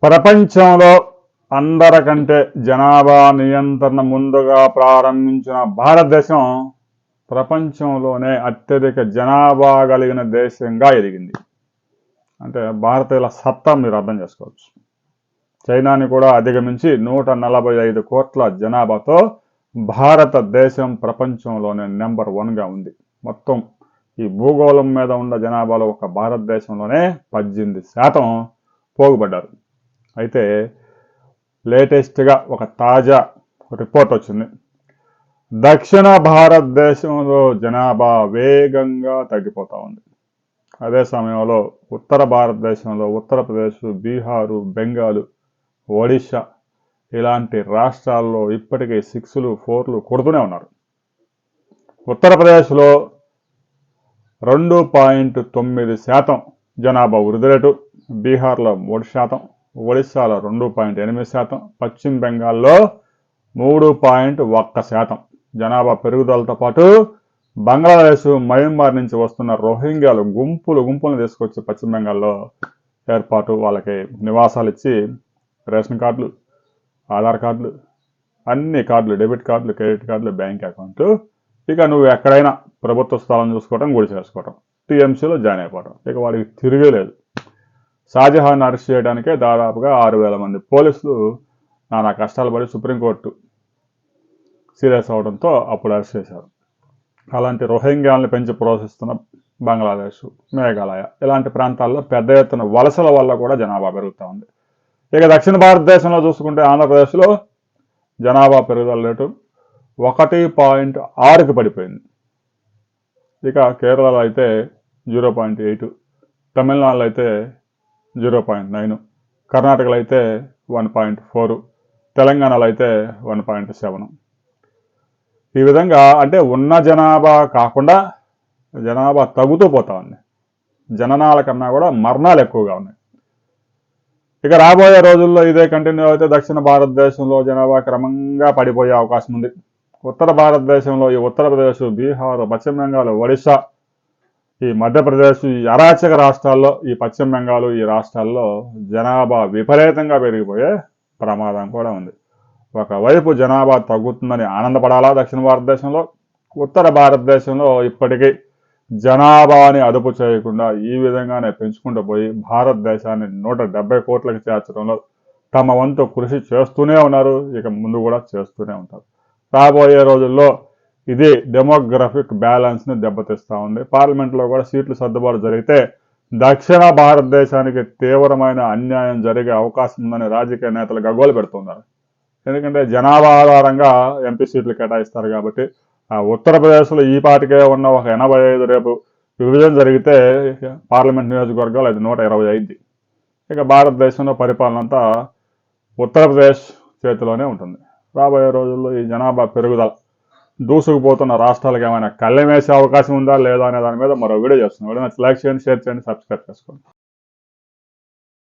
ప్రపంచంలో అందరికంటే జనాభా నియంత్రణ ముందుగా ప్రారంభించిన భారతదేశం ప్రపంచంలోనే అత్యధిక జనాభా కలిగిన దేశంగా ఎదిగింది. అంటే భారతీయుల సత్తా మీరు అర్థం చేసుకోవచ్చు. చైనాని కూడా అధిగమించి 145 కోట్ల జనాభాతో భారతదేశం ప్రపంచంలోనే నెంబర్ 1గా ఉంది. మొత్తం ఈ భూగోళం మీద ఉన్న జనాభాలో ఒక భారతదేశంలోనే 18% పోగుపడ్డారు. అయితే లేటెస్ట్గా ఒక తాజా రిపోర్ట్ వచ్చింది. దక్షిణ భారతదేశంలో జనాభా వేగంగా తగ్గిపోతూ ఉంది. అదే సమయంలో ఉత్తర భారతదేశంలో ఉత్తరప్రదేశ్, బీహారు, బెంగాల్, ఒడిశా ఇలాంటి రాష్ట్రాల్లో ఇప్పటికీ 6లు 4లు కొడుతూనే ఉన్నారు. ఉత్తరప్రదేశ్లో 2.9% జనాభా వృద్ధి రేటు, బీహార్లో 3%, ఒడిశాలో 2.8%, పశ్చిమ బెంగాల్లో 3.1% జనాభా పెరుగుదలతో పాటు బంగ్లాదేశ్, మయన్మార్ నుంచి వస్తున్న రోహింగ్యాలు గుంపులను తీసుకొచ్చి పశ్చిమ బెంగాల్లో ఏర్పాటు, వాళ్ళకి నివాసాలు ఇచ్చి రేషన్ కార్డులు, ఆధార్ కార్డులు, అన్ని కార్డులు, డెబిట్ కార్డులు, క్రెడిట్ కార్డులు, బ్యాంక్ అకౌంట్, ఇక నువ్వు ఎక్కడైనా ప్రభుత్వ స్థలం చూసుకోవడం, గుడి చేసుకోవడం, టీఎంసీలో జాయిన్ అయిపోవడం, ఇక వాడికి తిరిగేలేదు. షాజహాన్ అరెస్ట్ చేయడానికే దాదాపుగా 6,000 మంది పోలీసులు నానా కష్టాలు పడి సుప్రీంకోర్టు సీరియస్ అవడంతో అప్పుడు అరెస్ట్ చేశారు. అలాంటి రోహింగ్యాలను పెంచి ప్రోత్సహిస్తున్న బంగ్లాదేశ్, మేఘాలయ ఇలాంటి ప్రాంతాల్లో పెద్ద ఎత్తున వలసల వల్ల కూడా జనాభా పెరుగుతూ ఉంది. ఇక దక్షిణ భారతదేశంలో చూసుకుంటే ఆంధ్రప్రదేశ్లో జనాభా పెరుగుదల రేటు 1.6కి పడిపోయింది. ఇక కేరళలో అయితే 0.8, తమిళనాడులో అయితే 0.9, కర్ణాటకలో అయితే 1.4, తెలంగాణలో అయితే 1.7. ఈ విధంగా అంటే ఉన్న జనాభా కాకుండా జనాభా తగ్గుతూ పోతా ఉంది. జననాల కన్నా కూడా మరణాలు ఎక్కువగా ఉన్నాయి. ఇక రాబోయే రోజుల్లో ఇదే కంటిన్యూ అయితే దక్షిణ భారతదేశంలో జనాభా క్రమంగా పడిపోయే అవకాశం ఉంది. ఉత్తర భారతదేశంలో ఈ ఉత్తరప్రదేశ్, బీహార్, పశ్చిమ బెంగాల్, ఒడిశా, ఈ మధ్యప్రదేశ్, ఈ అరాచక రాష్ట్రాల్లో, ఈ పశ్చిమ బెంగాల్, ఈ రాష్ట్రాల్లో జనాభా విపరీతంగా పెరిగిపోయే ప్రమాదం కూడా ఉంది. ఒకవైపు జనాభా తగ్గుతుందని ఆనందపడాలా దక్షిణ భారతదేశంలో, ఉత్తర భారతదేశంలో ఇప్పటికీ జనాభాని అదుపు చేయకుండా ఈ విధంగానే పెంచుకుంటూ పోయి భారతదేశాన్ని 170 కోట్లకు చేర్చడంలో తమ వంతు కృషి చేస్తూనే ఉన్నారు. ఇక ముందు కూడా చేస్తూనే ఉంటారు. రాబోయే రోజుల్లో ఇది డెమోగ్రఫిక్ బ్యాలెన్స్ని దెబ్బతీస్తూ ఉంది. పార్లమెంట్లో కూడా సీట్లు సర్దుబాటు జరిగితే దక్షిణ భారతదేశానికి తీవ్రమైన అన్యాయం జరిగే అవకాశం ఉందని రాజకీయ నేతలు గగ్గోలు పెడుతున్నారు. ఎందుకంటే జనాభా ఆధారంగా ఎంపీ సీట్లు కేటాయిస్తారు కాబట్టి. ఉత్తరప్రదేశ్లో ఈ పాటికే ఉన్న ఒక 85 రేపు విభజన జరిగితే పార్లమెంట్ నియోజకవర్గాలు అది 120 అయింది. ఇక భారతదేశంలో పరిపాలన అంతా ఉత్తరప్రదేశ్ చేతిలోనే ఉంటుంది. రాబోయే రోజుల్లో ఈ జనాభా పెరుగుదల దూసుకుపోతున్న రాష్ట్రాలకు ఏమైనా కళ్ళెం వేసే అవకాశం ఉందా లేదా అనే దాని మీద మరో వీడియో చేస్తున్నాం. వీడియో లైక్ చేయండి, షేర్ చేయండి, సబ్స్క్రైబ్ చేసుకోండి.